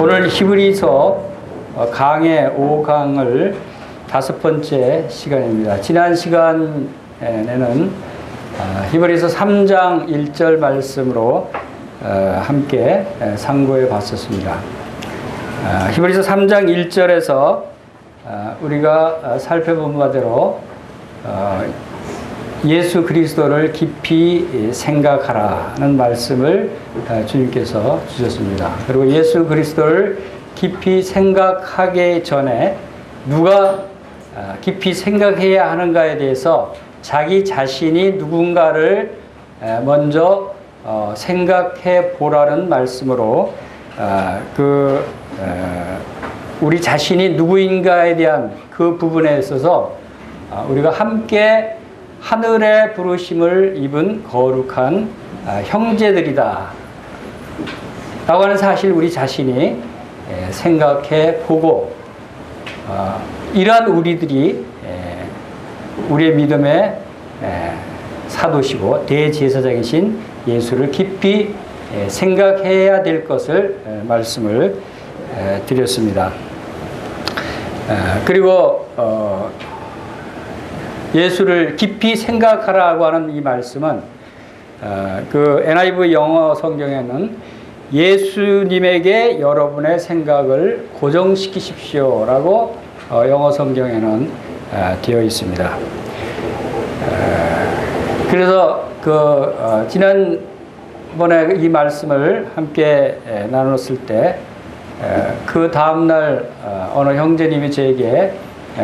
오늘 히브리서 강의 5강을 5번째 시간입니다. 지난 시간에는 히브리서 3장 1절 말씀으로 함께 상고해 봤었습니다. 히브리서 3장 1절에서 우리가 살펴본 바대로 예수 그리스도를 깊이 생각하라는 말씀을 주님께서 주셨습니다. 그리고 예수 그리스도를 깊이 생각하기 전에 누가 깊이 생각해야 하는가에 대해서 자기 자신이 누군가를 먼저 생각해 보라는 말씀으로 우리 자신이 누구인가에 대한 그 부분에 있어서 우리가 함께 하늘의 부르심을 입은 거룩한 형제들이다 라고 하는 사실 우리 자신이 생각해 보고 이러한 우리들이 우리의 믿음의 사도시고 대제사장이신 예수를 깊이 생각해야 될 것을 말씀을 드렸습니다. 그리고 예수를 깊이 생각하라고 하는 이 말씀은 그 NIV 영어 성경에는 예수님에게 여러분의 생각을 고정시키십시오라고 영어 성경에는 되어 있습니다. 그래서 지난번에 이 말씀을 함께 나눴을 때 그 다음날 어느 형제님이 저에게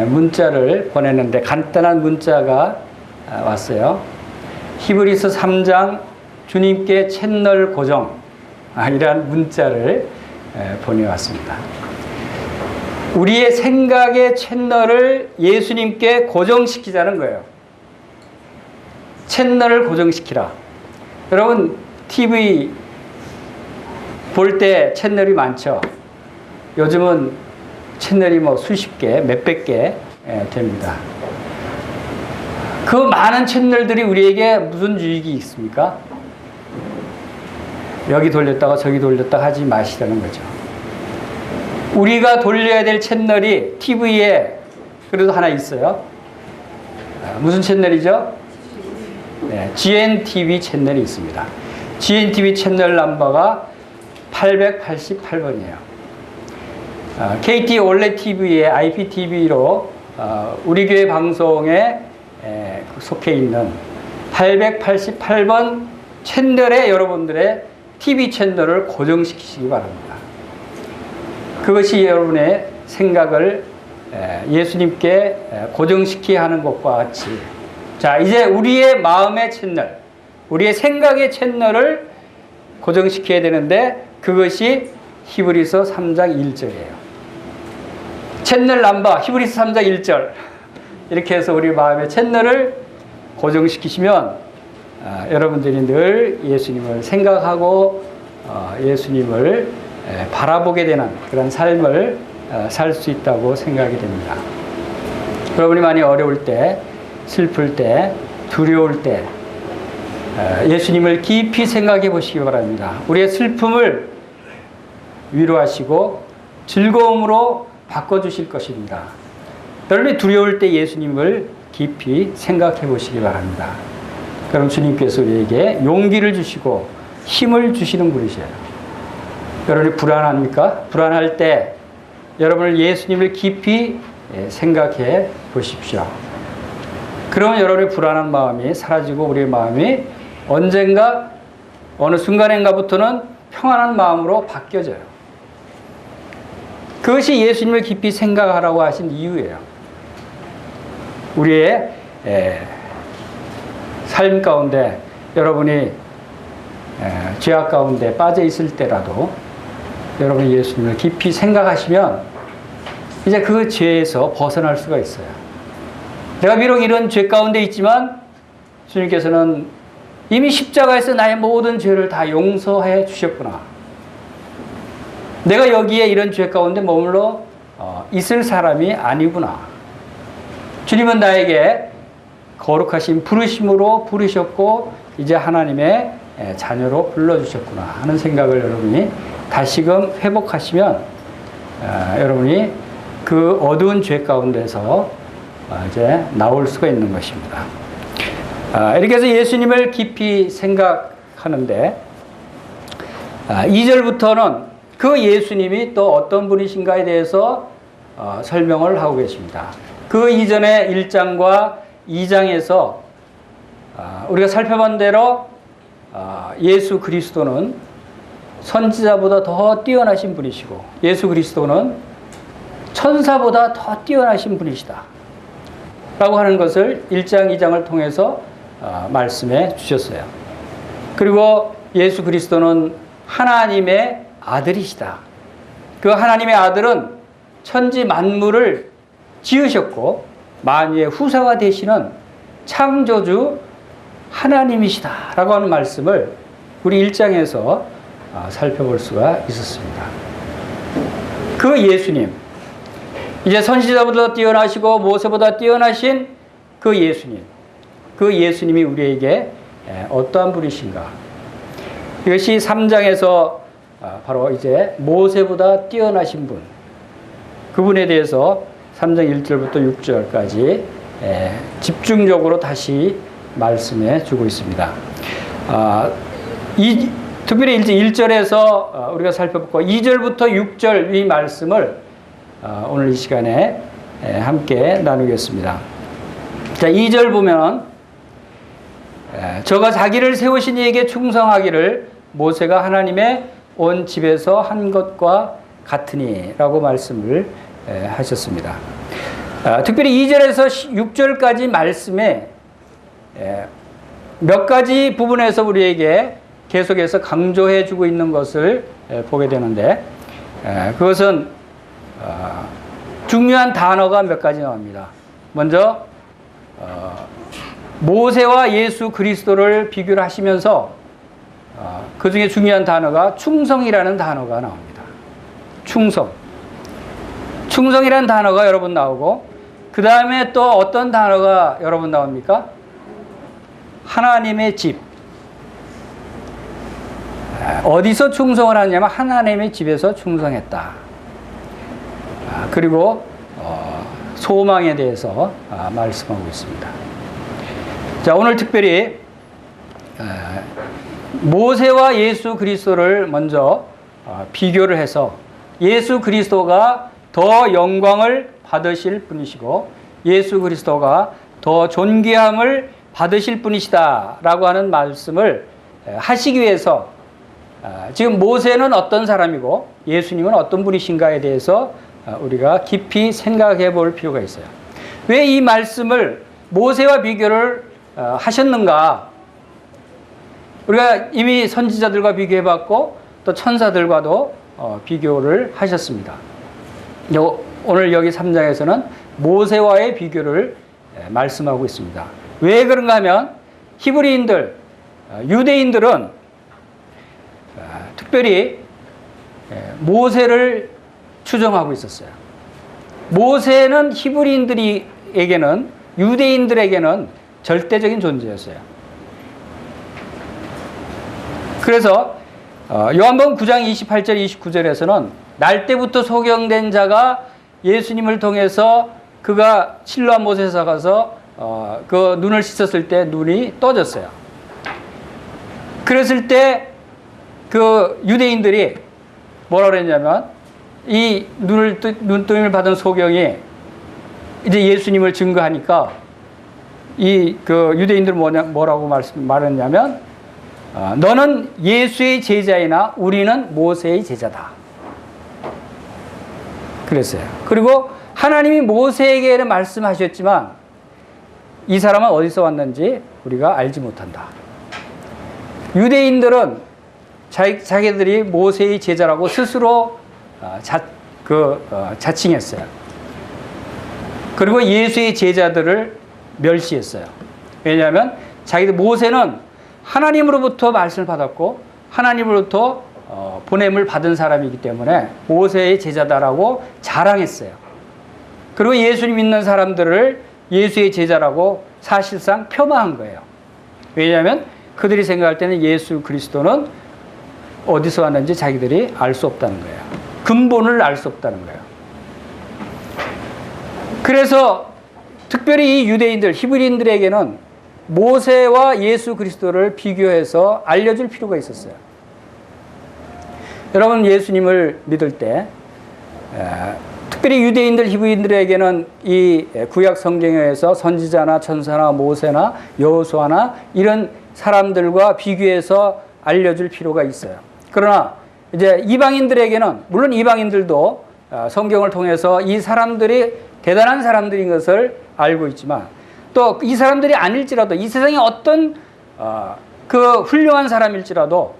문자를 보냈는데 간단한 문자가 왔어요. 히브리서 3장 주님께 채널 고정 이러한 문자를 보내왔습니다. 우리의 생각의 채널을 예수님께 고정시키자는 거예요. 채널을 고정시키라. 여러분 TV 볼 때 채널이 많죠. 요즘은 채널이 수십 개, 몇백 개 됩니다. 그 많은 채널들이 우리에게 무슨 유익이 있습니까? 여기 돌렸다가 저기 돌렸다가 하지 마시라는 거죠. 우리가 돌려야 될 채널이 TV에 그래도 하나 있어요. 무슨 채널이죠? GNTV 채널이 있습니다. GNTV 채널 넘버가 888번이에요. KT 올레 TV의 IPTV로 우리 교회 방송에 속해 있는 888번 채널에 여러분들의 TV 채널을 고정시키시기 바랍니다. 그것이 여러분의 생각을 예수님께 고정시켜야 하는 것과 같이 자 이제 우리의 마음의 채널, 우리의 생각의 채널을 고정시켜야 되는데 그것이 히브리서 3장 1절이에요. 채널 넘버 히브리서 3장 1절 이렇게 해서 우리 마음의 채널을 고정시키시면 여러분들이 늘 예수님을 생각하고 예수님을 바라보게 되는 그런 삶을 살 수 있다고 생각이 됩니다. 여러분이 많이 어려울 때, 슬플 때, 두려울 때 예수님을 깊이 생각해 보시기 바랍니다. 우리의 슬픔을 위로하시고 즐거움으로 바꿔주실 것입니다. 여러분이 두려울 때 예수님을 깊이 생각해 보시기 바랍니다. 그럼 주님께서 우리에게 용기를 주시고 힘을 주시는 분이세요. 여러분이 불안합니까? 불안할 때 여러분을 예수님을 깊이 생각해 보십시오. 그러면 여러분의 불안한 마음이 사라지고 우리의 마음이 언젠가 어느 순간인가부터는 평안한 마음으로 바뀌어져요. 그것이 예수님을 깊이 생각하라고 하신 이유예요. 우리의 삶 가운데 여러분이 죄악 가운데 빠져 있을 때라도 여러분이 예수님을 깊이 생각하시면 이제 그 죄에서 벗어날 수가 있어요. 내가 비록 이런 죄 가운데 있지만 주님께서는 이미 십자가에서 나의 모든 죄를 다 용서해 주셨구나. 내가 여기에 이런 죄 가운데 머물러 있을 사람이 아니구나. 주님은 나에게 거룩하신 부르심으로 부르셨고 이제 하나님의 자녀로 불러주셨구나 하는 생각을 여러분이 다시금 회복하시면 여러분이 그 어두운 죄 가운데서 이제 나올 수가 있는 것입니다. 이렇게 해서 예수님을 깊이 생각하는데 2절부터는 그 예수님이 또 어떤 분이신가에 대해서 설명을 하고 계십니다. 그 이전에 1장과 2장에서 우리가 살펴본 대로 예수 그리스도는 선지자보다 더 뛰어나신 분이시고 예수 그리스도는 천사보다 더 뛰어나신 분이시다 라고 하는 것을 1장, 2장을 통해서 말씀해 주셨어요. 그리고 예수 그리스도는 하나님의 아들이시다. 그 하나님의 아들은 천지 만물을 지으셨고 만유의 후사가 되시는 창조주 하나님이시다 라고 하는 말씀을 우리 1장에서 살펴볼 수가 있었습니다. 그 예수님, 이제 선지자보다 뛰어나시고 모세보다 뛰어나신 그 예수님, 그 예수님이 우리에게 어떠한 분이신가? 이것이 3장에서 바로 이제 모세보다 뛰어나신 분, 그분에 대해서 3장 1절부터 6절까지 집중적으로 다시 말씀해 주고 있습니다. 특별히 이제 1절에서 우리가 살펴보고 2절부터 6절 이 말씀을 오늘 이 시간에 함께 나누겠습니다. 자, 2절 보면 저가 자기를 세우신 이에게 충성하기를 모세가 하나님의 온 집에서 한 것과 같으니 라고 말씀을 하셨습니다. 특별히 2절에서 6절까지 말씀에 몇 가지 부분에서 우리에게 계속해서 강조해 주고 있는 것을 보게 되는데 그것은 중요한 단어가 몇 가지 나옵니다. 먼저 모세와 예수 그리스도를 비교를 하시면서 그 중에 중요한 단어가 충성이라는 단어가 나옵니다. 충성이라는 단어가 여러 번 나오고 그 다음에 또 어떤 단어가 여러 번 나옵니까? 하나님의 집. 어디서 충성을 하냐면 하나님의 집에서 충성했다. 그리고 소망에 대해서 말씀하고 있습니다. 자, 오늘 특별히 모세와 예수 그리스도를 먼저 비교를 해서 예수 그리스도가 더 영광을 받으실 분이시고 예수 그리스도가 더 존귀함을 받으실 분이시다 라고 하는 말씀을 하시기 위해서 지금 모세는 어떤 사람이고 예수님은 어떤 분이신가에 대해서 우리가 깊이 생각해 볼 필요가 있어요. 왜 이 말씀을 모세와 비교를 하셨는가? 우리가 이미 선지자들과 비교해 봤고 또 천사들과도 비교를 하셨습니다. 오늘 여기 3장에서는 모세와의 비교를 말씀하고 있습니다. 왜 그런가 하면 히브리인들, 유대인들은 특별히 모세를 추종하고 있었어요. 모세는 히브리인들에게는 유대인들에게는 절대적인 존재였어요. 그래서 요한복음 9장 28절 29절에서는 날 때부터 소경된 자가 예수님을 통해서 그가 실로암 못에서 가서 그 눈을 씻었을 때 눈이 떠졌어요. 그랬을 때 그 유대인들이 뭐라 그랬냐면 이 눈뜨림을 받은 소경이 이제 예수님을 증거하니까 이 그 유대인들은 뭐라고 말했냐면 너는 예수의 제자이나 우리는 모세의 제자다. 그랬어요. 그리고 하나님이 모세에게 말씀하셨지만 이 사람은 어디서 왔는지 우리가 알지 못한다. 유대인들은 자기들이 모세의 제자라고 스스로 자칭했어요. 그리고 예수의 제자들을 멸시했어요. 왜냐하면 모세는 하나님으로부터 말씀을 받았고 하나님으로부터 보냄을 받은 사람이기 때문에 모세의 제자다라고 자랑했어요. 그리고 예수님 믿는 사람들을 예수의 제자라고 사실상 폄하한 거예요. 왜냐하면 그들이 생각할 때는 예수 그리스도는 어디서 왔는지 자기들이 알 수 없다는 거예요. 근본을 알 수 없다는 거예요. 그래서 특별히 이 유대인들, 히브리인들에게는 모세와 예수 그리스도를 비교해서 알려줄 필요가 있었어요. 여러분, 예수님을 믿을 때 특별히 유대인들, 히브리인들에게는 이 구약 성경에서 선지자나 천사나 모세나 여호수아나 이런 사람들과 비교해서 알려줄 필요가 있어요. 그러나 이제 이방인들에게는, 물론 이방인들도 성경을 통해서 이 사람들이 대단한 사람들인 것을 알고 있지만, 또 이 사람들이 아닐지라도, 이 세상에 어떤 그 훌륭한 사람일지라도,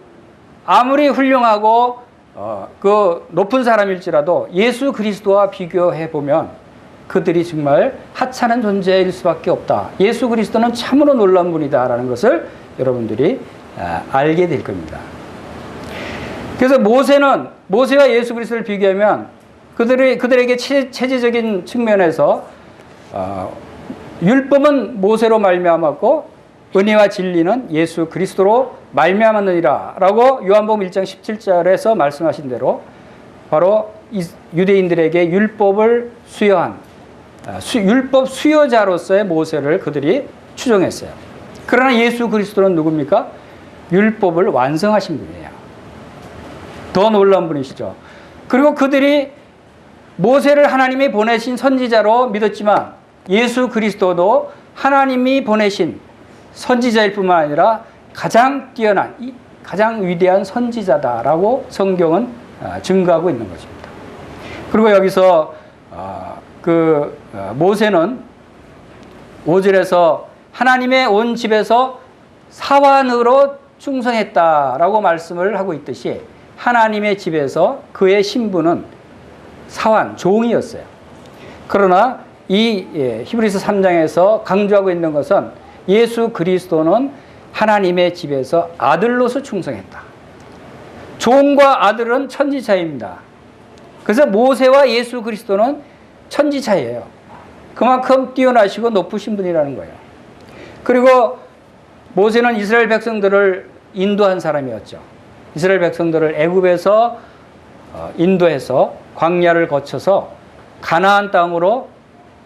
아무리 훌륭하고 그 높은 사람일지라도 예수 그리스도와 비교해 보면 그들이 정말 하찮은 존재일 수밖에 없다. 예수 그리스도는 참으로 놀라운 분이다라는 것을 여러분들이 알게 될 겁니다. 그래서 모세와 예수 그리스도를 비교하면 그들에게 체제적인 측면에서 율법은 모세로 말미암았고 은혜와 진리는 예수 그리스도로 말미암았느니라 라고 요한복음 1장 17절에서 말씀하신 대로 바로 유대인들에게 율법을 수여한 율법 수여자로서의 모세를 그들이 추종했어요. 그러나 예수 그리스도는 누굽니까? 율법을 완성하신 분이에요. 더 놀라운 분이시죠. 그리고 그들이 모세를 하나님이 보내신 선지자로 믿었지만 예수 그리스도도 하나님이 보내신 선지자일 뿐만 아니라 가장 뛰어난, 가장 위대한 선지자다라고 성경은 증거하고 있는 것입니다. 그리고 여기서 모세는 5절에서 하나님의 온 집에서 사환으로 충성했다라고 말씀을 하고 있듯이 하나님의 집에서 그의 신분은 사환, 종이었어요. 그러나 이 히브리서 3장에서 강조하고 있는 것은 예수 그리스도는 하나님의 집에서 아들로서 충성했다. 종과 아들은 천지차이입니다. 그래서 모세와 예수 그리스도는 천지차이예요. 그만큼 뛰어나시고 높으신 분이라는 거예요. 그리고 모세는 이스라엘 백성들을 인도한 사람이었죠. 이스라엘 백성들을 애굽에서 인도해서 광야를 거쳐서 가나안 땅으로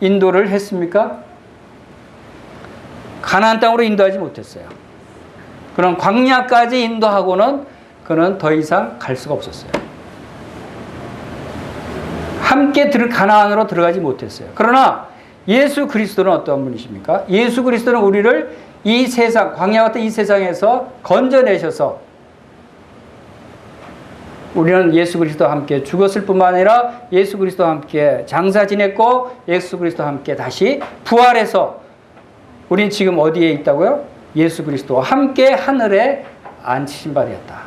인도를 했습니까? 가나안 땅으로 인도하지 못했어요. 그럼 광야까지 인도하고는 그는 더 이상 갈 수가 없었어요. 함께 가나안으로 들어가지 못했어요. 그러나 예수 그리스도는 어떠한 분이십니까? 예수 그리스도는 우리를 이 세상, 광야 같은 이 세상에서 건져내셔서 우리는 예수 그리스도와 함께 죽었을 뿐만 아니라 예수 그리스도와 함께 장사 지냈고 예수 그리스도와 함께 다시 부활해서 우린 지금 어디에 있다고요? 예수 그리스도와 함께 하늘에 앉히신 바 되었다.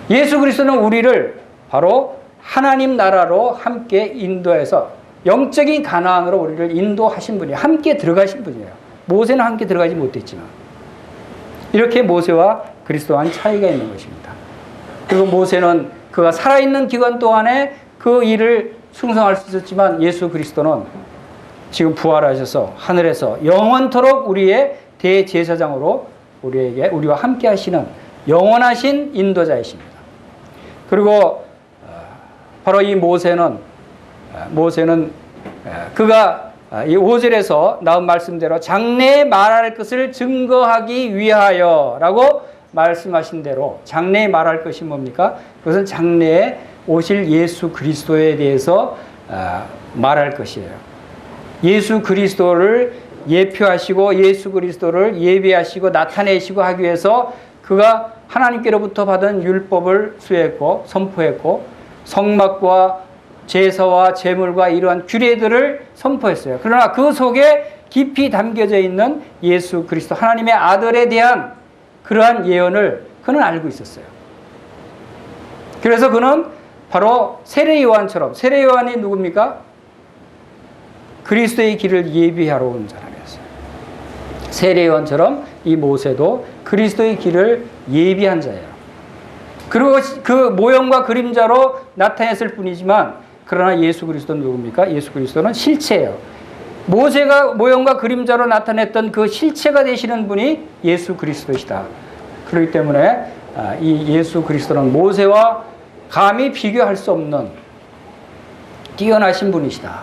예수 그리스도는 우리를 바로 하나님 나라로 함께 인도해서 영적인 가나안으로 우리를 인도하신 분이에요. 함께 들어가신 분이에요. 모세는 함께 들어가지 못했지만 이렇게 모세와 그리스도와는 차이가 있는 것입니다. 그리고 모세는 그가 살아있는 기간 동안에 그 일을 충성할 수 있었지만 예수 그리스도는 지금 부활하셔서 하늘에서 영원토록 우리의 대제사장으로 우리와 함께 하시는 영원하신 인도자이십니다. 그리고 바로 이 모세는 그가 이 5절에서 나온 말씀대로 장래에 말할 것을 증거하기 위하여라고 말씀하신 대로 장래에 말할 것이 뭡니까? 그것은 장래에 오실 예수 그리스도에 대해서 말할 것이에요. 예수 그리스도를 예표하시고 예수 그리스도를 예비하시고 나타내시고 하기 위해서 그가 하나님께로부터 받은 율법을 수여했고 선포했고 성막과 제사와 제물과 이러한 규례들을 선포했어요. 그러나 그 속에 깊이 담겨져 있는 예수 그리스도 하나님의 아들에 대한 그러한 예언을 그는 알고 있었어요. 그래서 그는 바로 세례 요한처럼, 세례 요한이 누굽니까? 그리스도의 길을 예비하러 온 사람이었어요. 세례 요한처럼 이 모세도 그리스도의 길을 예비한 자예요. 그리고 그 모형과 그림자로 나타냈을 뿐이지만 그러나 예수 그리스도는 누굽니까? 예수 그리스도는 실체예요. 모세가 모형과 그림자로 나타냈던 그 실체가 되시는 분이 예수 그리스도시다. 그렇기 때문에 이 예수 그리스도는 모세와 감히 비교할 수 없는 뛰어나신 분이시다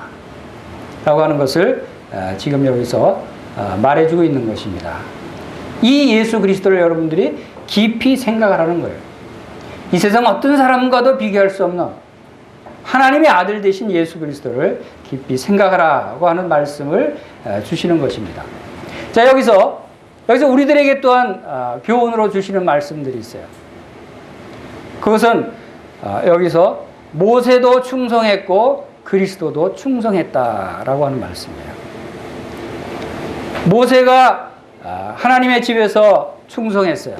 라고 하는 것을 지금 여기서 말해주고 있는 것입니다. 이 예수 그리스도를 여러분들이 깊이 생각하라는 거예요. 이 세상 어떤 사람과도 비교할 수 없는 하나님의 아들 되신 예수 그리스도를 깊이 생각하라고 하는 말씀을 주시는 것입니다. 자, 여기서 우리들에게 또한 교훈으로 주시는 말씀들이 있어요. 그것은 여기서 모세도 충성했고 그리스도도 충성했다라고 하는 말씀이에요. 모세가 하나님의 집에서 충성했어요.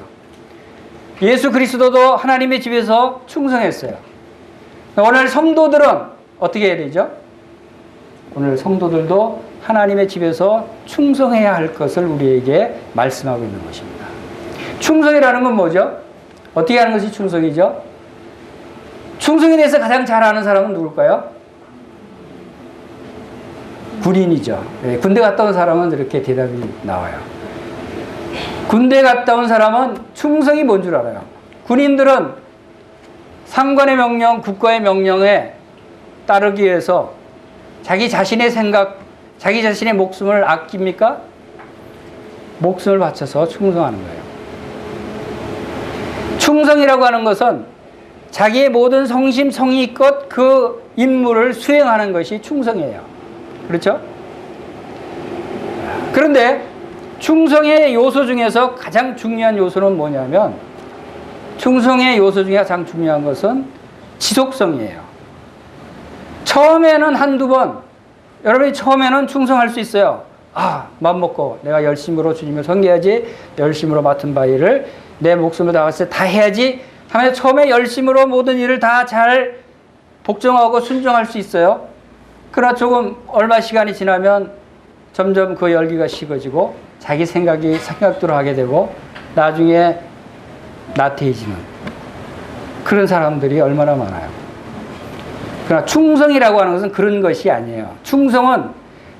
예수 그리스도도 하나님의 집에서 충성했어요. 오늘 성도들은 어떻게 해야 되죠? 오늘 성도들도 하나님의 집에서 충성해야 할 것을 우리에게 말씀하고 있는 것입니다. 충성이라는 건 뭐죠? 어떻게 하는 것이 충성이죠? 충성에 대해서 가장 잘 아는 사람은 누굴까요? 군인이죠. 군대 갔다 온 사람은 이렇게 대답이 나와요. 군대 갔다 온 사람은 충성이 뭔 줄 알아요. 군인들은 상관의 명령, 국가의 명령에 따르기 위해서 자기 자신의 생각, 자기 자신의 목숨을 아낍니까? 목숨을 바쳐서 충성하는 거예요. 충성이라고 하는 것은 자기의 모든 성심성의껏 그 임무를 수행하는 것이 충성이에요. 그렇죠? 그런데 충성의 요소 중에서 가장 중요한 요소는 뭐냐면, 충성의 요소 중에 가장 중요한 것은 지속성이에요. 처음에는 한두 번, 여러분이 처음에는 충성할 수 있어요. 마음먹고 내가 열심으로 주님을 섬겨야지, 열심으로 맡은 바 일을 내 목숨을 다해서 다 해야지 하면서 처음에 열심으로 모든 일을 다 잘 복종하고 순종할 수 있어요. 그러나 조금 얼마 시간이 지나면 점점 그 열기가 식어지고 자기 생각대로 하게 되고 나중에 나태해지는 그런 사람들이 얼마나 많아요. 그러나 충성이라고 하는 것은 그런 것이 아니에요. 충성은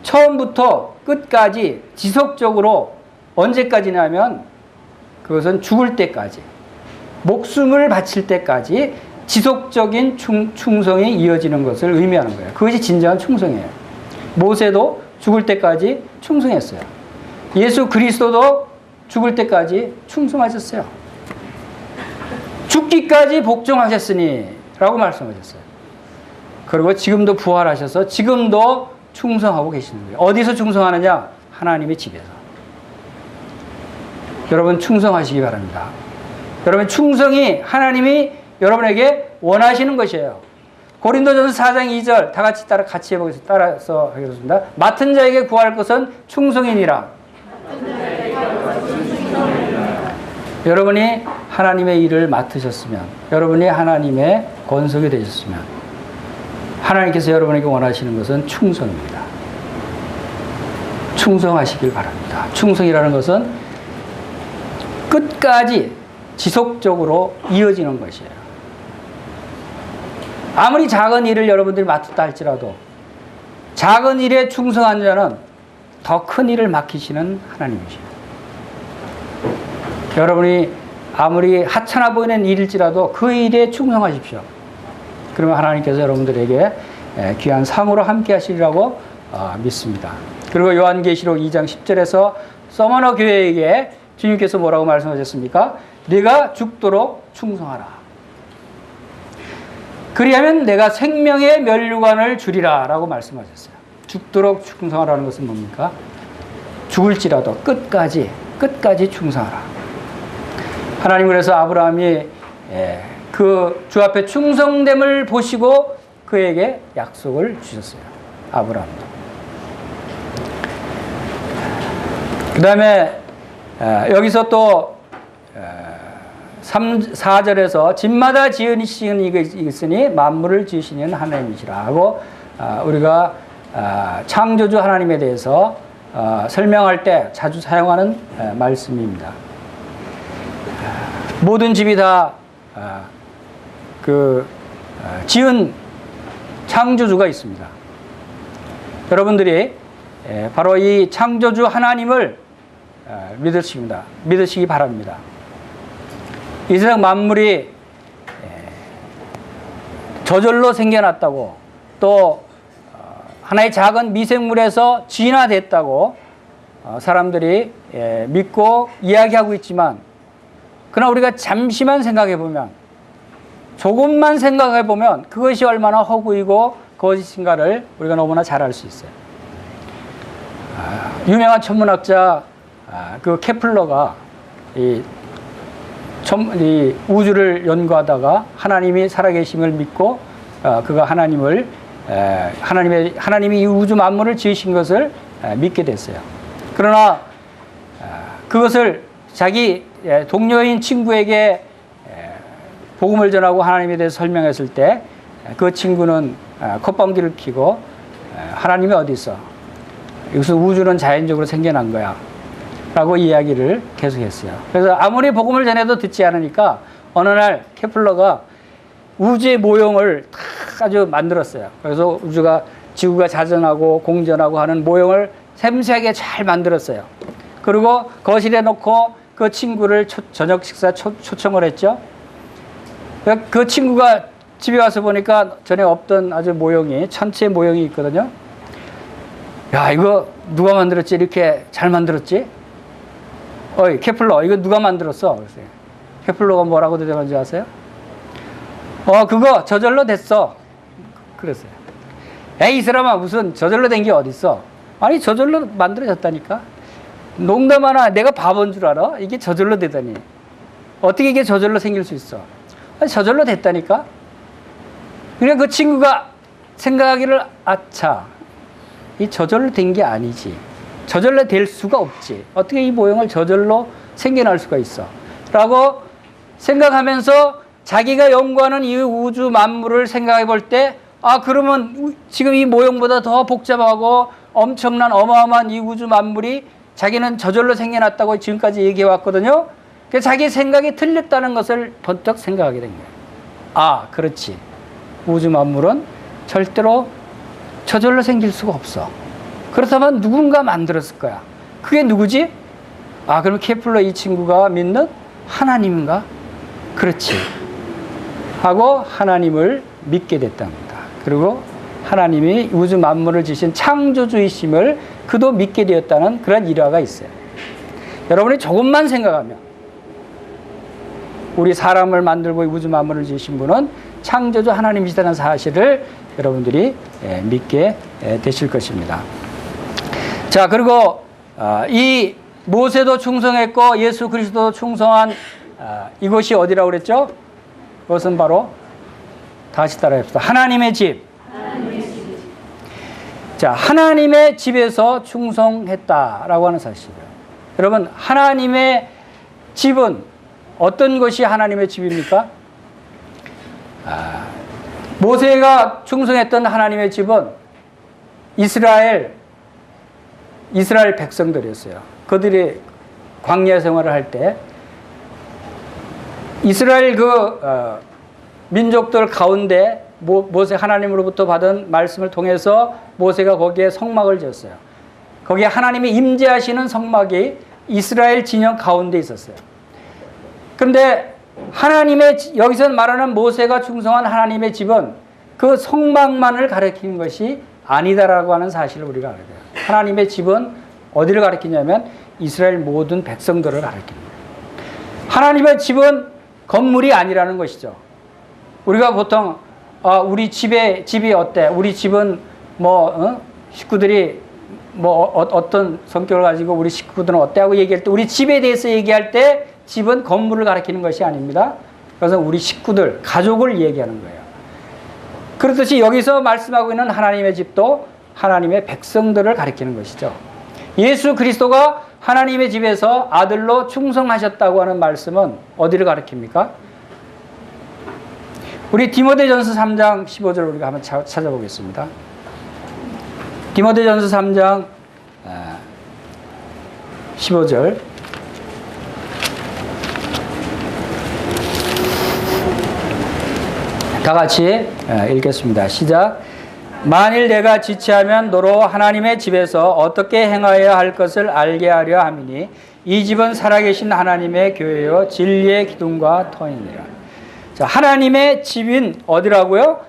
처음부터 끝까지 지속적으로 언제까지냐면 그것은 죽을 때까지, 목숨을 바칠 때까지 지속적인 충성이 이어지는 것을 의미하는 거예요. 그것이 진정한 충성이에요. 모세도 죽을 때까지 충성했어요. 예수 그리스도도 죽을 때까지 충성하셨어요. 죽기까지 복종하셨으니 라고 말씀하셨어요. 그리고 지금도 부활하셔서 지금도 충성하고 계시는 거예요. 어디서 충성하느냐? 하나님의 집에서. 여러분 충성하시기 바랍니다. 여러분 충성이 하나님이 여러분에게 원하시는 것이에요. 고린도전서 4장 2절 다 같이 해보겠습니다. 따라서 하겠습니다. 맡은 자에게 구할 것은 충성이니라. 여러분이 하나님의 일을 맡으셨으면, 여러분이 하나님의 권속이 되셨으면 하나님께서 여러분에게 원하시는 것은 충성입니다. 충성하시길 바랍니다. 충성이라는 것은 끝까지 지속적으로 이어지는 것이에요. 아무리 작은 일을 여러분들이 맡았다 할지라도 작은 일에 충성한 자는 더 큰 일을 맡기시는 하나님이시죠. 여러분이 아무리 하찮아 보이는 일일지라도 그 일에 충성하십시오. 그러면 하나님께서 여러분들에게 귀한 상으로 함께 하시리라고 믿습니다. 그리고 요한계시록 2장 10절에서 서머너 교회에게 주님께서 뭐라고 말씀하셨습니까? 네가 죽도록 충성하라. 그리하면 내가 생명의 면류관을 주리라 라고 말씀하셨어요. 죽도록 충성하라는 것은 뭡니까? 죽을지라도 끝까지 충성하라. 하나님 그래서 아브라함이 그 주 앞에 충성됨을 보시고 그에게 약속을 주셨어요. 아브라함도. 그 다음에 여기서 또 4절에서 집마다 지으시는 이가 있으니 만물을 지으시는 하나님이시라 하고 우리가 창조주 하나님에 대해서 설명할 때 자주 사용하는 말씀입니다. 모든 집이 다 지은 창조주가 있습니다. 여러분들이 바로 이 창조주 하나님을 믿으시기 바랍니다. 이 세상 만물이 저절로 생겨났다고, 또 하나의 작은 미생물에서 진화됐다고 사람들이 믿고 이야기하고 있지만, 그러나 우리가 잠시만 생각해 보면, 조금만 생각해 보면 그것이 얼마나 허구이고 거짓인가를 우리가 너무나 잘 알 수 있어요. 유명한 천문학자 그 케플러가 이 우주를 연구하다가 하나님이 살아계심을 믿고 그가 하나님이 이 우주 만물을 지으신 것을 믿게 됐어요. 그러나 그것을 자기 동료인 친구에게 복음을 전하고 하나님에 대해서 설명했을 때 그 친구는 콧방귀를 뀌고 하나님이 어디 있어? 여기서 우주는 자연적으로 생겨난 거야 라고 이야기를 계속했어요. 그래서 아무리 복음을 전해도 듣지 않으니까 어느 날 케플러가 우주의 모형을 다 아주 만들었어요. 그래서 지구가 자전하고 공전하고 하는 모형을 섬세하게 잘 만들었어요. 그리고 거실에 놓고 그 친구를 저녁 식사 초청을 했죠. 그 친구가 집에 와서 보니까 전에 없던 아주 천체 모형이 있거든요. 야, 이거 누가 만들었지? 이렇게 잘 만들었지? 어이, 케플러, 이거 누가 만들었어? 그랬어요. 케플러가 뭐라고 대답한지 아세요? 그거 저절로 됐어. 그랬어요. 에이, 이 사람아, 무슨 저절로 된 게 어딨어? 아니, 저절로 만들어졌다니까? 농담 하나, 내가 바본 줄 알아? 이게 저절로 되다니. 어떻게 이게 저절로 생길 수 있어? 아니, 저절로 됐다니까? 그러니까 그 친구가 생각하기를, 아차, 이 저절로 된 게 아니지. 저절로 될 수가 없지. 어떻게 이 모형을 저절로 생겨날 수가 있어? 라고 생각하면서 자기가 연구하는 이 우주 만물을 생각해 볼 때, 그러면 지금 이 모형보다 더 복잡하고 엄청난 어마어마한 이 우주 만물이 자기는 저절로 생겨났다고 지금까지 얘기해 왔거든요. 그래서 자기 생각이 틀렸다는 것을 번뜩 생각하게 된 거예요. 그렇지. 우주 만물은 절대로 저절로 생길 수가 없어. 그렇다면 누군가 만들었을 거야. 그게 누구지? 그럼 케플러 이 친구가 믿는 하나님인가? 그렇지. 하고 하나님을 믿게 됐답니다. 그리고 하나님이 우주 만물을 지신 창조주이심을 그도 믿게 되었다는 그런 일화가 있어요. 여러분이 조금만 생각하면 우리 사람을 만들고 우주 만물을 지으신 분은 창조주 하나님이시다는 사실을 여러분들이 믿게 되실 것입니다. 자, 그리고 이 모세도 충성했고 예수 그리스도도 충성한 이곳이 어디라고 그랬죠? 그것은 바로 다시 따라합시다. 하나님의 집. 자, 하나님의 집에서 충성했다라고 하는 사실이에요. 여러분, 하나님의 집은 어떤 것이 하나님의 집입니까? 모세가 충성했던 하나님의 집은 이스라엘 백성들이었어요. 그들이 광야 생활을 할 때 이스라엘 민족들 가운데 모세 하나님으로부터 받은 말씀을 통해서 모세가 거기에 성막을 지었어요. 거기에 하나님이 임재하시는 성막이 이스라엘 진영 가운데 있었어요. 그런데 여기서 말하는 모세가 충성한 하나님의 집은 그 성막만을 가리키는 것이 아니다라고 하는 사실을 우리가 알아야 돼요. 하나님의 집은 어디를 가리키냐면 이스라엘 모든 백성들을 가리킵니다. 하나님의 집은 건물이 아니라는 것이죠. 우리가 보통 우리 집이 어때? 우리 집은 식구들이 어떤 성격을 가지고 우리 식구들은 어때? 하고 얘기할 때 우리 집에 대해서 얘기할 때 집은 건물을 가리키는 것이 아닙니다. 그래서 우리 식구들, 가족을 얘기하는 거예요. 그렇듯이 여기서 말씀하고 있는 하나님의 집도 하나님의 백성들을 가리키는 것이죠. 예수 그리스도가 하나님의 집에서 아들로 충성하셨다고 하는 말씀은 어디를 가리킵니까? 우리 디모데전서 3장 15절 우리가 한번 찾아보겠습니다. 디모데전서 3장 15절 다 같이 읽겠습니다. 시작. 만일 내가 지체하면 너로 하나님의 집에서 어떻게 행하여야 할 것을 알게 하려 함이니 이 집은 살아계신 하나님의 교회요 진리의 기둥과 터이니라. 자, 하나님의 집인 어디라고요?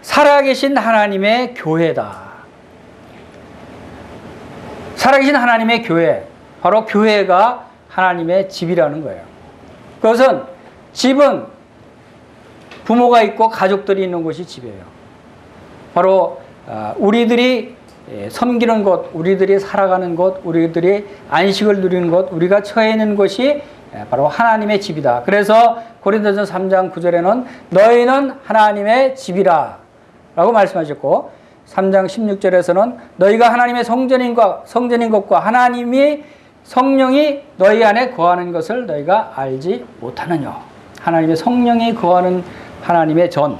살아계신 하나님의 교회다. 살아계신 하나님의 교회, 바로 교회가 하나님의 집이라는 거예요. 그것은 집은 부모가 있고 가족들이 있는 곳이 집이에요. 바로 우리들이 섬기는 곳, 우리들이 살아가는 곳, 우리들이 안식을 누리는 곳, 우리가 처해 있는 곳이 바로 하나님의 집이다. 그래서 고린도전서 3장 9절에는 너희는 하나님의 집이라 라고 말씀하셨고, 3장 16절에서는 너희가 하나님의 성전인 것과 하나님이 성령이 너희 안에 거하는 것을 너희가 알지 못하느냐. 하나님의 성령이 거하는 하나님의 전.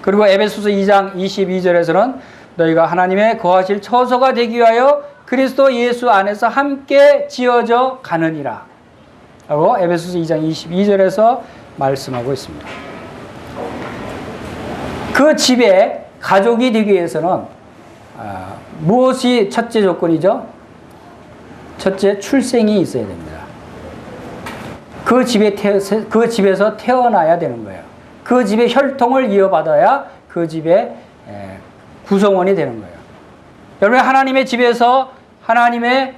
그리고 에베소서 2장 22절에서는 너희가 하나님의 거하실 처소가 되기 위하여 그리스도 예수 안에서 함께 지어져 가느니라 라고 에베소서 2장 22절에서 말씀하고 있습니다. 그 집에 가족이 되기 위해서는 무엇이 첫째 조건이죠? 첫째, 출생이 있어야 됩니다. 그 집에서 태어나야 되는 거예요. 그 집의 혈통을 이어받아야 그 집의 구성원이 되는 거예요. 여러분, 하나님의 집에서 하나님의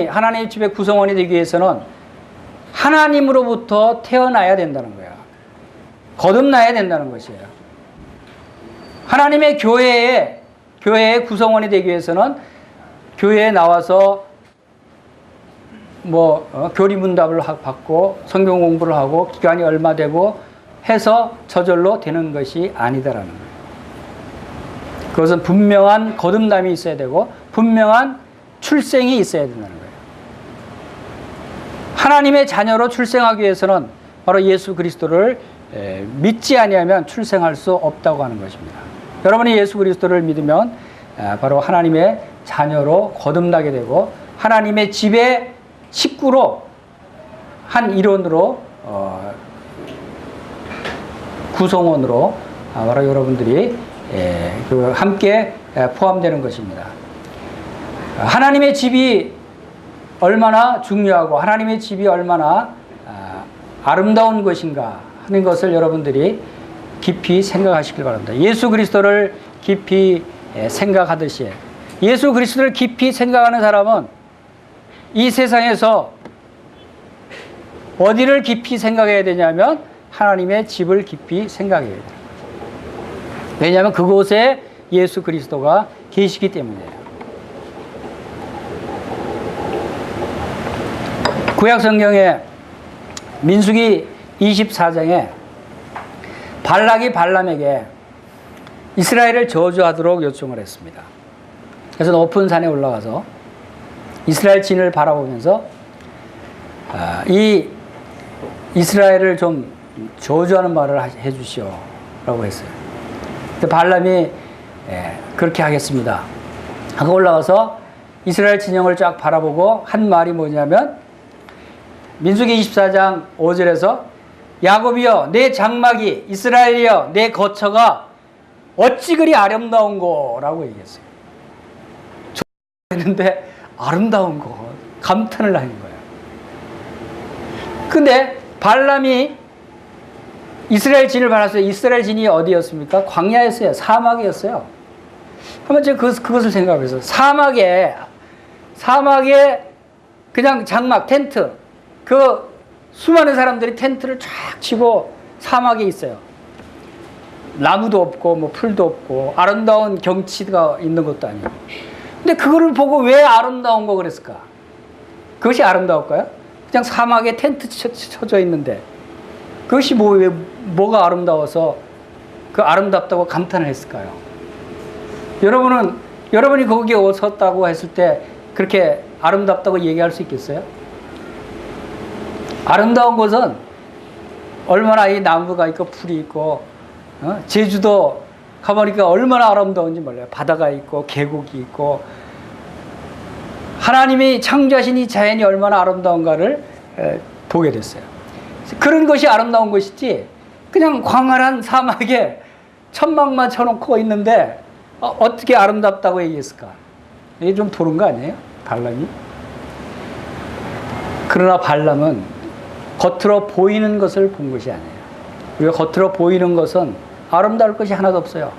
하나님의 집의 구성원이 되기 위해서는 하나님으로부터 태어나야 된다는 거예요. 거듭나야 된다는 것이에요. 하나님의 교회의 구성원이 되기 위해서는 교회에 나와서 교리문답을 받고 성경 공부를 하고 기간이 얼마 되고 해서 저절로 되는 것이 아니다라는 거예요. 그것은 분명한 거듭남이 있어야 되고 분명한 출생이 있어야 된다는 거예요. 하나님의 자녀로 출생하기 위해서는 바로 예수 그리스도를 믿지 아니하면 출생할 수 없다고 하는 것입니다. 여러분이 예수 그리스도를 믿으면 바로 하나님의 자녀로 거듭나게 되고 하나님의 집의 식구로 한 일원으로 구성원으로 바로 여러분들이 함께 포함되는 것입니다. 하나님의 집이 얼마나 중요하고 하나님의 집이 얼마나 아름다운 것인가 하는 것을 여러분들이 깊이 생각하시길 바랍니다. 예수 그리스도를 깊이 생각하듯이 예수 그리스도를 깊이 생각하는 사람은 이 세상에서 어디를 깊이 생각해야 되냐면 하나님의 집을 깊이 생각해야 돼요. 왜냐하면 그곳에 예수 그리스도가 계시기 때문이에요. 구약 성경에 민수기 24장에 발락이 발람에게 이스라엘을 저주하도록 요청을 했습니다. 그래서 높은 산에 올라가서 이스라엘 진을 바라보면서 이 이스라엘을 좀 저주하는 말을 해주시오 라고 했어요. 근데 발람이 그렇게 하겠습니다 하고 올라가서 이스라엘 진영을 쫙 바라보고 한 말이 뭐냐면 민수기 24장 5절에서 야곱이여 내 장막이 이스라엘이여 내 거처가 어찌 그리 아름다운 거라고 얘기했어요. 했는데 아름다운 거 감탄을 하는 거예요. 근데 발람이 이스라엘 진을 바랐어요. 이스라엘 진이 어디였습니까? 광야였어요. 사막이었어요. 한번 제가 그것을 생각해서 사막에 그냥 장막 텐트 그 수많은 사람들이 텐트를 쫙 치고 사막에 있어요. 나무도 없고 뭐 풀도 없고 아름다운 경치가 있는 것도 아니고. 근데 그거를 보고 왜 아름다운 거 그랬을까? 그것이 아름다울까요? 그냥 사막에 텐트 쳐져 있는데 그것이 뭐가 아름다워서 그 아름답다고 감탄을 했을까요? 여러분이 거기에 섰다고 했을 때 그렇게 아름답다고 얘기할 수 있겠어요? 아름다운 곳은 얼마나 이 나무가 있고 풀이 있고 제주도 가보니까 얼마나 아름다운지 몰라요. 바다가 있고 계곡이 있고 하나님이 창조하신 이 자연이 얼마나 아름다운가를 보게 됐어요. 그런 것이 아름다운 것이지 그냥 광활한 사막에 천막만 쳐놓고 있는데 어떻게 아름답다고 얘기했을까? 이게 좀 도른 거 아니에요? 발람이? 그러나 발람은 겉으로 보이는 것을 본 것이 아니에요. 우리가 겉으로 보이는 것은 아름다울 것이 하나도 없어요.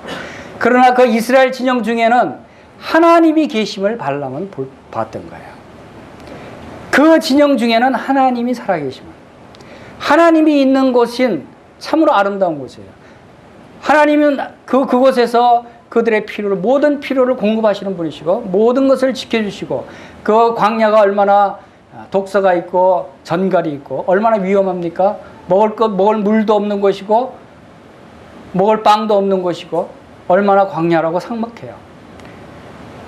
그러나 그 이스라엘 진영 중에는 하나님이 계심을 발람은 봤던 거예요. 그 진영 중에는 하나님이 살아계심을, 하나님이 있는 곳인 참으로 아름다운 곳이에요. 하나님은 그곳에서 그들의 필요를, 모든 필요를 공급하시는 분이시고 모든 것을 지켜주시고, 그 광야가 얼마나 독서가 있고 전갈이 있고 얼마나 위험합니까? 먹을 물도 없는 곳이고 먹을 빵도 없는 곳이고 얼마나 광야라고 삭막해요.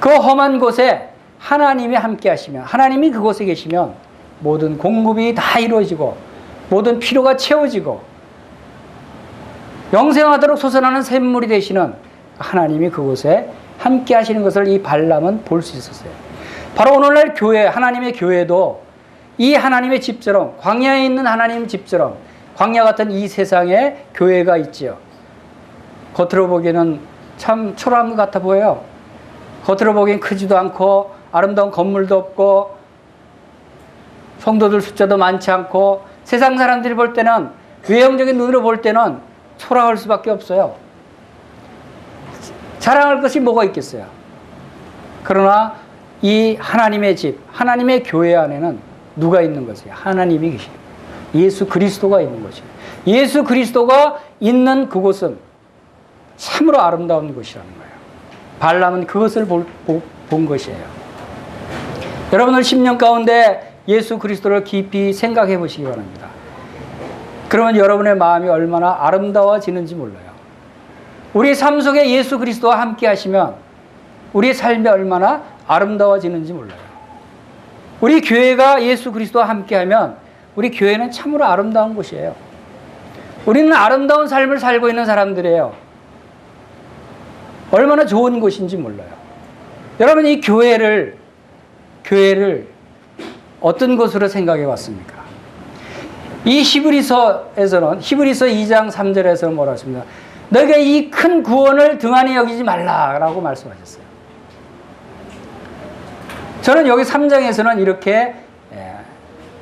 그 험한 곳에 하나님이 함께 하시면, 하나님이 그곳에 계시면 모든 공급이 다 이루어지고 모든 필요가 채워지고 영생하도록 솟아나는 샘물이 되시는 하나님이 그곳에 함께 하시는 것을 이 발람은 볼 수 있었어요. 바로 오늘날 교회, 하나님의 교회도 이 하나님의 집처럼, 광야에 있는 하나님 집처럼 광야 같은 이 세상에 교회가 있지요. 겉으로 보기에는 참 초라한 것 같아 보여요. 겉으로 보기엔 크지도 않고 아름다운 건물도 없고 성도들 숫자도 많지 않고 세상 사람들이 볼 때는, 외형적인 눈으로 볼 때는 초라할 수밖에 없어요. 자랑할 것이 뭐가 있겠어요. 그러나 이 하나님의 집, 하나님의 교회 안에는 누가 있는 것이에요? 하나님이 계시고 예수 그리스도가 있는 것이에요. 예수 그리스도가 있는 그곳은 참으로 아름다운 곳이라는 거예요. 발람은 그것을 본 것이에요. 여러분들 10년 가운데 예수 그리스도를 깊이 생각해 보시기 바랍니다. 그러면 여러분의 마음이 얼마나 아름다워지는지 몰라요. 우리 삶 속에 예수 그리스도와 함께 하시면 우리의 삶이 얼마나 아름다워지는지 몰라요. 우리 교회가 예수 그리스도와 함께 하면 우리 교회는 참으로 아름다운 곳이에요. 우리는 아름다운 삶을 살고 있는 사람들이에요. 얼마나 좋은 곳인지 몰라요. 여러분, 이 교회를 어떤 곳으로 생각해 왔습니까? 이 히브리서에서는, 히브리서 2장 3절에서는 뭐라고 했습니까? 너희가 이 큰 구원을 등한히 여기지 말라라고 말씀하셨어요. 저는 여기 3장에서는 이렇게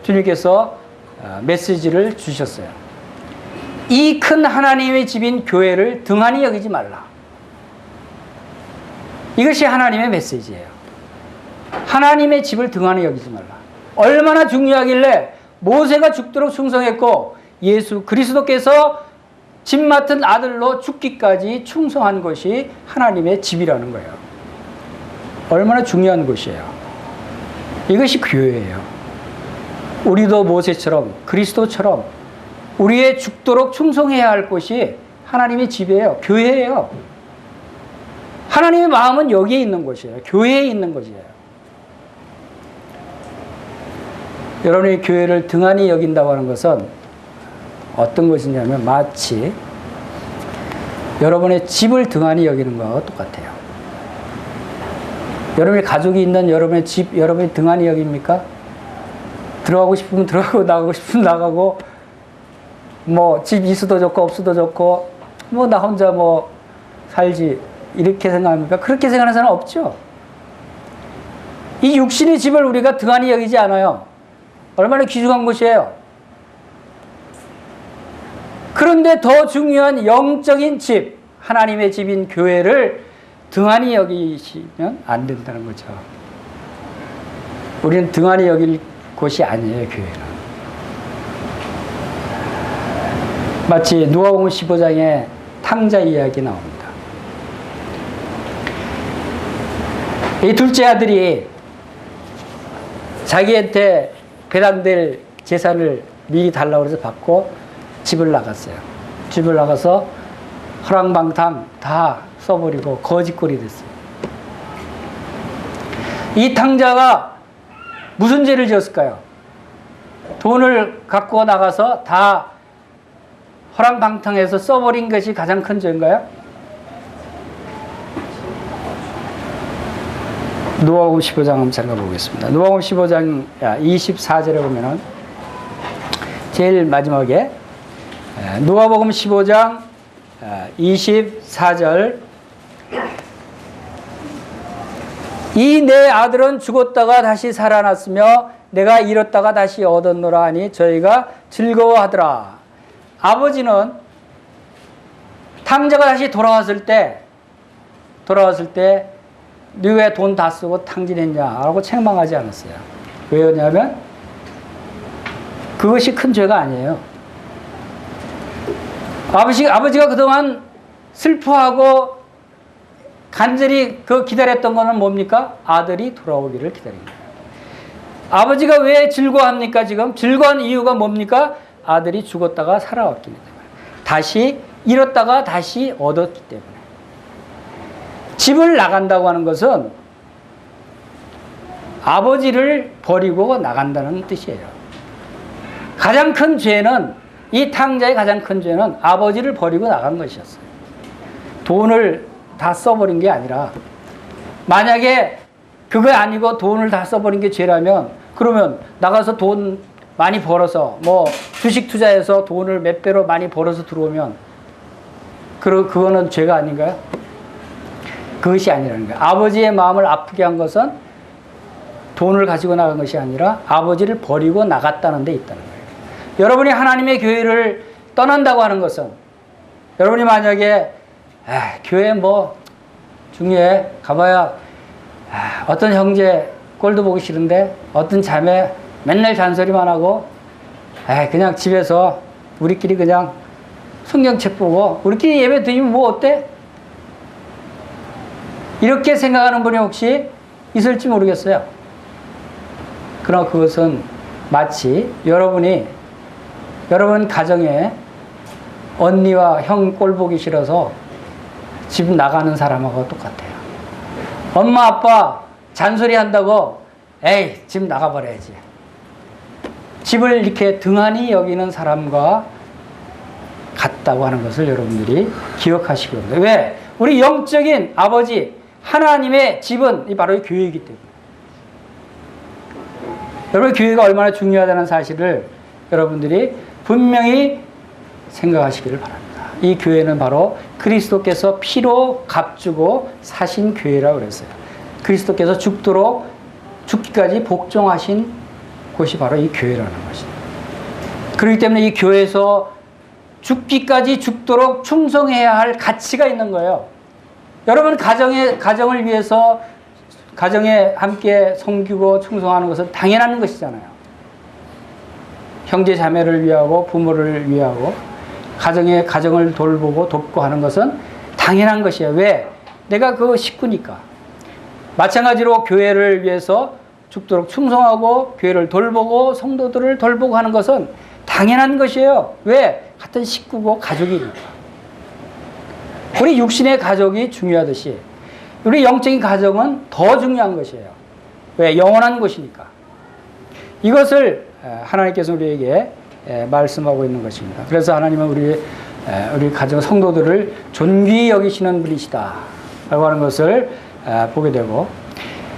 주님께서 메시지를 주셨어요. 이 큰 하나님의 집인 교회를 등한히 여기지 말라. 이것이 하나님의 메시지예요. 하나님의 집을 등한히 여기지 말라. 얼마나 중요하길래 모세가 죽도록 충성했고 예수 그리스도께서 집 맡은 아들로 죽기까지 충성한 것이 하나님의 집이라는 거예요. 얼마나 중요한 것이에요. 이것이 교회예요. 우리도 모세처럼 그리스도처럼 우리의 죽도록 충성해야 할 곳이 하나님의 집이에요. 교회예요. 하나님의 마음은 여기에 있는 곳이에요. 교회에 있는 곳이에요. 여러분이 교회를 등한히 여긴다고 하는 것은 어떤 것이냐면 마치 여러분의 집을 등한히 여기는 것과 똑같아요. 여러분의 가족이 있는 여러분의 집, 여러분이 등한히 여깁니까? 들어가고 싶으면 들어가고 나가고 싶으면 나가고, 뭐 집 있어도 좋고 없어도 좋고, 뭐 나 혼자 뭐 살지, 이렇게 생각합니까? 그렇게 생각하는 사람은 없죠. 이 육신의 집을 우리가 등한히 여기지 않아요. 얼마나 귀중한 곳이에요. 그런데 더 중요한 영적인 집, 하나님의 집인 교회를 등한히 여기시면 안 된다는 거죠. 우리는 등한히 여길 곳이 아니에요, 교회는. 마치 누가복음 15장에 탕자 이야기 나옵니다. 이 둘째 아들이 자기한테 배당될 재산을 미리 달라고 해서 받고 집을 나갔어요. 집을 나가서 허랑방탕 다 써버리고 거지꼴이 됐어요. 이 탕자가 무슨 죄를 지었을까요? 돈을 갖고 나가서 다 허랑방탕해서 써버린 것이 가장 큰 죄인가요? 누가복음 15장 한번 잠깐 보겠습니다. 누가복음 15장 24절에 보면은 제일 마지막에 누가복음 15장 24절 이 내 아들은 죽었다가 다시 살아났으며 내가 잃었다가 다시 얻었노라 하니 저희가 즐거워하더라. 아버지는 탕자가 다시 돌아왔을 때 너 왜 돈 다 쓰고 탕진했냐라고 책망하지 않았어요. 왜냐하면 그것이 큰 죄가 아니에요. 아버지가 그동안 슬퍼하고 간절히 기다렸던 거는 뭡니까? 아들이 돌아오기를 기다린 거예요. 아버지가 왜 즐거워합니까? 지금 즐거운 이유가 뭡니까? 아들이 죽었다가 살아왔기 때문에, 다시 잃었다가 다시 얻었기 때문에. 집을 나간다고 하는 것은 아버지를 버리고 나간다는 뜻이에요. 가장 큰 죄는, 이 탕자의 가장 큰 죄는 아버지를 버리고 나간 것이었어요. 돈을 다 써버린 게 아니라, 만약에 그거 아니고 돈을 다 써버린 게 죄라면, 그러면 나가서 돈 많이 벌어서 뭐 주식 투자해서 돈을 몇 배로 많이 벌어서 들어오면 그거는 죄가 아닌가요? 그것이 아니라는 거예요. 아버지의 마음을 아프게 한 것은 돈을 가지고 나간 것이 아니라 아버지를 버리고 나갔다는 데 있다는 거예요. 여러분이 하나님의 교회를 떠난다고 하는 것은, 여러분이 만약에 교회 뭐 중요해 가봐야 어떤 형제 꼴도 보기 싫은데 어떤 자매 맨날 잔소리만 하고 그냥 집에서 우리끼리 그냥 성경책 보고 우리끼리 예배 드리면 뭐 어때? 이렇게 생각하는 분이 혹시 있을지 모르겠어요. 그러나 그것은 마치 여러분 가정에 언니와 형 꼴 보기 싫어서 집 나가는 사람하고 똑같아요. 엄마 아빠 잔소리 한다고 집 나가버려야지. 집을 이렇게 등한히 여기는 사람과 같다고 하는 것을 여러분들이 기억하시기 바랍니다. 왜? 우리 영적인 아버지 하나님의 집은 바로 이 교회이기 때문에. 여러분, 교회가 얼마나 중요하다는 사실을 여러분들이 분명히 생각하시기를 바랍니다. 이 교회는 바로 그리스도께서 피로 값주고 사신 교회라고 그랬어요. 그리스도께서 죽기까지 복종하신 곳이 바로 이 교회라는 것입니다. 그렇기 때문에 이 교회에서 죽기까지 죽도록 충성해야 할 가치가 있는 거예요. 여러분 가정을 위해서 가정에 함께 섬기고 충성하는 것은 당연한 것이잖아요. 형제 자매를 위하고 부모를 위하고 가정을 돌보고 돕고 하는 것은 당연한 것이에요. 왜? 내가 그 식구니까. 마찬가지로 교회를 위해서 죽도록 충성하고 교회를 돌보고 성도들을 돌보고 하는 것은 당연한 것이에요. 왜? 같은 식구고 가족이니까. 우리 육신의 가족이 중요하듯이 우리 영적인 가정은 더 중요한 것이에요. 왜? 영원한 것이니까. 이것을 하나님께서 우리에게 말씀하고 있는 것입니다. 그래서 하나님은 우리 가정 성도들을 존귀히 여기시는 분이시다 라고 하는 것을 보게 되고,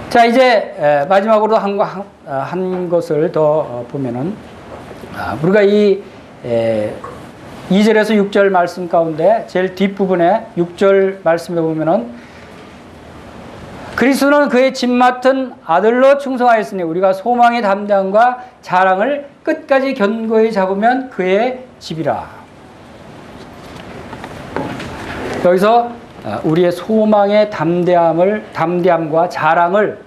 자, 이제 마지막으로 한 것을 더 보면은, 우리가 이 2절에서 6절 말씀 가운데 제일 뒷부분에 6절 말씀에 보면은, 그리스도는 그의 집 맡은 아들로 충성하였으니 우리가 소망의 담대함과 자랑을 끝까지 견고히 잡으면 그의 집이라. 여기서 우리의 소망의 담대함과 자랑을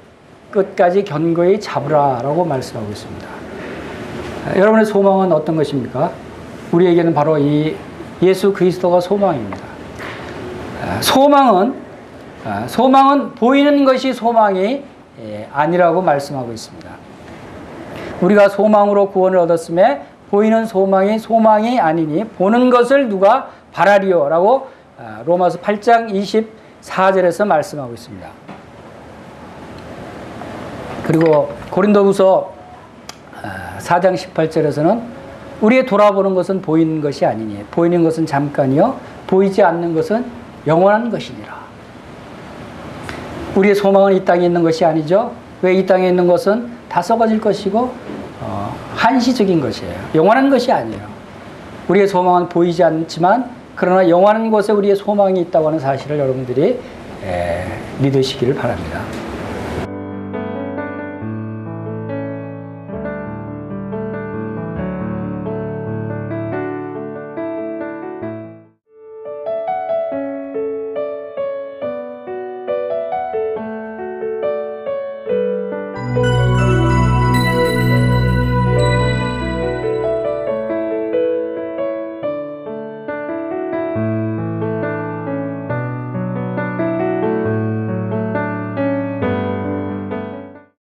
끝까지 견고히 잡으라라고 말씀하고 있습니다. 여러분의 소망은 어떤 것입니까? 우리에게는 바로 이 예수 그리스도가 소망입니다. 소망은 보이는 것이 소망이 아니라고 말씀하고 있습니다. 우리가 소망으로 구원을 얻었음에 보이는 소망이 아니니 보는 것을 누가 바라리요 라고 로마서 8장 24절에서 말씀하고 있습니다. 그리고 고린도후서 4장 18절에서는 우리의 돌아보는 것은 보이는 것이 아니니 보이는 것은 잠깐이요 보이지 않는 것은 영원한 것이니라. 우리의 소망은 이 땅에 있는 것이 아니죠. 왜? 이 땅에 있는 것은 다 썩어질 것이고 한시적인 것이에요. 영원한 것이 아니에요. 우리의 소망은 보이지 않지만 그러나 영원한 곳에 우리의 소망이 있다고 하는 사실을 여러분들이 믿으시기를 바랍니다.